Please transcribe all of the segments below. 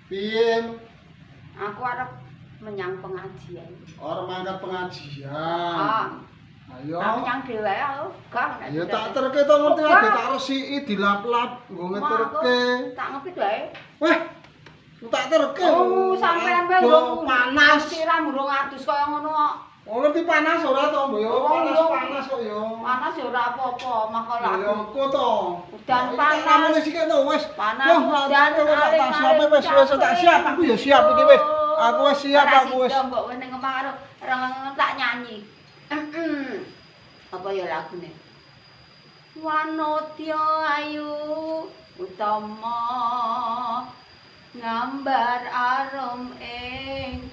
Piye? Aku arep menyang pengajian. Arep mangkat pengajian. Ayo. Tak menyang dhewe aku, gak. Ya tak terke to ngerti aja tak resiki dilap-lap nggo ngeterke. Tak ngepit wae. Weh. Tak terke. Oh, sampean wae Aduh, panas. siram urung adus kaya ngono kok. Oh ngerti panas ora to, Mbok yo? Panas kok yo. Panas ya ora apa-apa, makalah Ya kok to. udan panas. Ramune sik to wis. Panas udan tak siap wis tak siap aku ya siap iki wis. Aku wis siap aku wis. Mbok wis ning omah karo tak nyanyi. Apa ya lagune? Wanodya ayu utama ngambar arum ing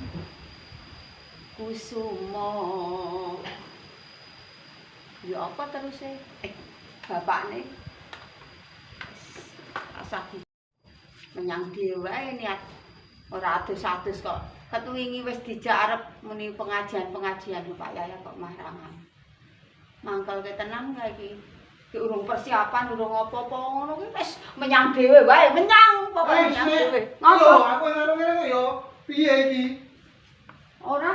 kusuma. Ya apa terus bapakne asah menyang dhewe niat ora adus-adus kok. Ketuwingi wis dijak arep muni pengajian-pengajian Pak Yaya kok marangan. Mangkel ke tenan kae iki. Ki urung persiapan, urung apa-apa ngono kuwi wis menyang dhewe wae, menyang pokoke menyang dhewe. Ngopo? Aku ngono ngene kok yo. Piye iki? Ora.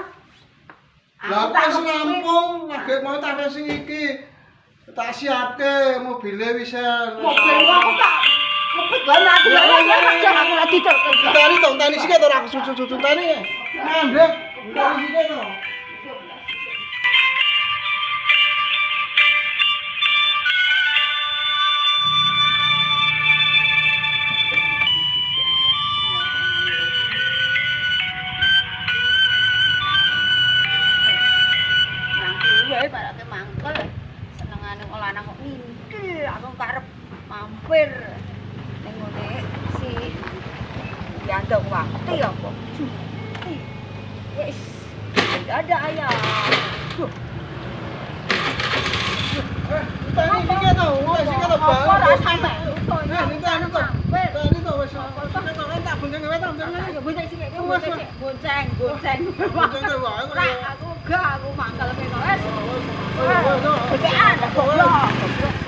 Lah aku wis rampung, lagi mau tak racing iki. Tak siapke mobile wis. Mobil aku tak ngepet wae ati ya aku lagi ditelke. Tani sik to ora cucu tani. Mandek, tani sik to. Barake mangkel senengane olah nang kok ngintil aku karep mampir ning ngene si Yandong Wakti apa wis ada ayam Tani sik to, sik to bang. ora sampe Tani to wis. Tak bonceng wae to, bonceng sik bonceng bonceng to wae. aku gak aku mangkel kene wis. Wis. Wis.